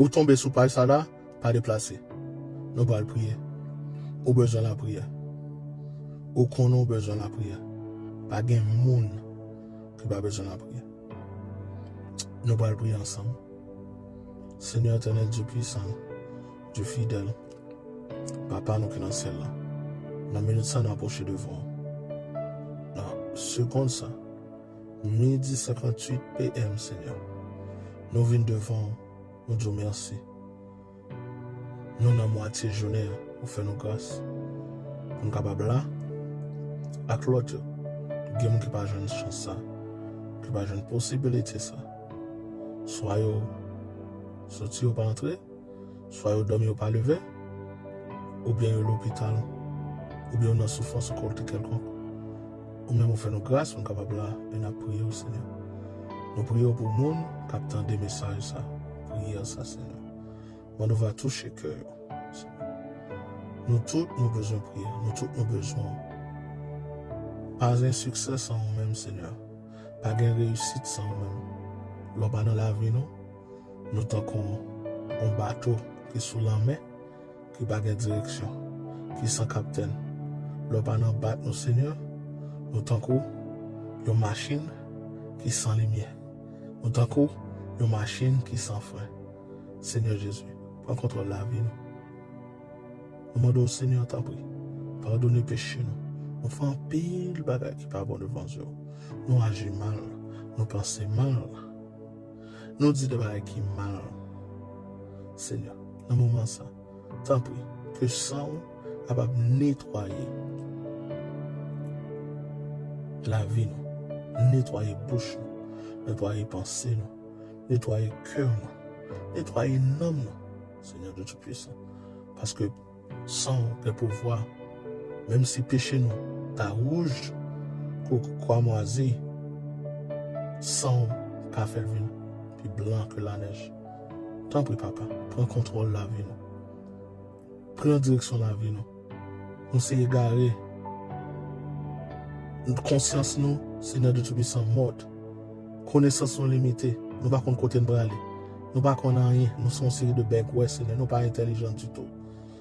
Ou tomber sous paille ça là, pas déplacer. Nous pas le prier. Ou besoin de la prière. Ou qu'on a besoin de la prière. Pas de monde qui n'a pas besoin de la prière. Nous pas le prier ensemble. Seigneur éternel, Dieu puissant, Dieu fidèle, Papa, nous qui dans le ciel là. Dans minute ça, nous approchons devant. Dans seconde ça, midi 58 PM, Seigneur. Nous venons devant, nous disons merci. Nous, dans la moitié journée, nous faisons nos grâces. Pour nous capables là, avec l'autre, il y a des gens qui n'ont pas de chance, ça, qui n'ont pas de possibilité. Ça. Soit ils sortent ou pas entrer, soit ils dorment ou pas lever, ou bien à l'hôpital, ou bien dans souffrance ou contre quelconque. Ou même nous faisons nos grâces, nous sommes capables là, et nous prions au Seigneur. Nous prions pour le monde qui attend des messages, ça. Prions ça, Seigneur. Moi, nous va toucher le cœur. Nous tous nous besoin de prier. Nous tous nous besoin. Pas un succès sans nous-mêmes, Seigneur. Pas une réussite sans nous-mêmes. L'on dans la vie, nous avons un bateau qui est sous la mer, qui n'a pas de direction, qui est sans capitaine. L'on dans bateau, Seigneur, nous avons une machine qui est sans lumière. Nous avons une machine qui est sans frein. Seigneur Jésus, prends contrôle de la vie. Nous demandons au Seigneur, t'en prie, pardonnez péché nous. Nous faisons pile de bagages qui ne sont pas bon devant Dieu. Nous agissons mal, nous pensons mal. Nous disons des bagages qui sont mal. Seigneur, dans ce moment ça, t'en prie, que sang capable de nettoyer la vie, nettoyer bouche, nettoyer pensée, nettoyer cœur, nettoyer l'homme, Seigneur de Tout-Puissant. Parce que sans le pouvoir, même si péché nous, ta rouge, quoi moisi, sans qu'a fait le vin, puis blanc que la neige. T'en prie, papa, prends contrôle de la vie nous. Prends direction de la vie nous. Nous sommes égarés. Notre conscience nous, Seigneur de Tout-Puissant, morte. Connaissance sont limitées. Nous ne pouvons pas côté de aller. Nous ne pouvons pas rien. Nous sommes une série de becs, ouais, Seigneur. Nous ne sommes pas intelligents du tout.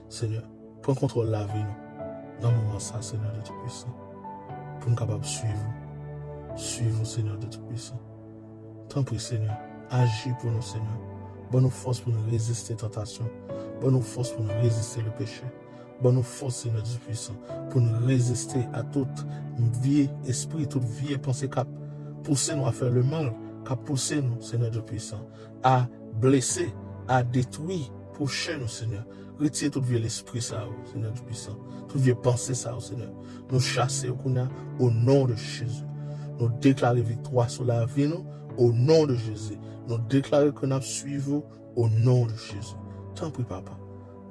Seigneur, prends contrôle de la vie nous. Dans le moment ça, Seigneur de Tout-Puissant. Pour nous capables de suivre. Suivre, Seigneur de Tout-Puissant. Tant pis, Seigneur. Agis pour nous, Seigneur. Bonne nous force pour nous résister à la tentation. Bonne nous force pour nous résister au péché. Bonne nous force, Seigneur du Puissant, pour nous résister à toute vie, esprit, toute vie et pensée qui pousse nous à faire le mal, qui pousse nous, Seigneur du Puissant, à blesser, à détruire, prochain nous, Seigneur. Retire toute vie l'esprit, ça, Seigneur du Puissant. Toute vie pensée, ça, Seigneur. Nous chasser au nom de Jésus. Nous déclarer victoire sur la vie, nous, au nom de Jésus. Nous déclarer que nous suivons au nom de Jésus. Tant pis, papa.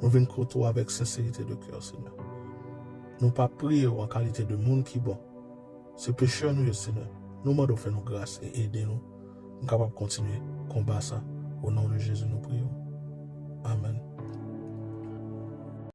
Nous venons côtoyer avec sincérité de cœur, Seigneur. Nous pas prier en qualité de monde qui bon. C'est pécheur nous, Seigneur. Nous demandons de faire nos grâces et aider nous. Nous sommes capables de continuer à combattre ça. Au nom de Jésus, nous prions. Amen.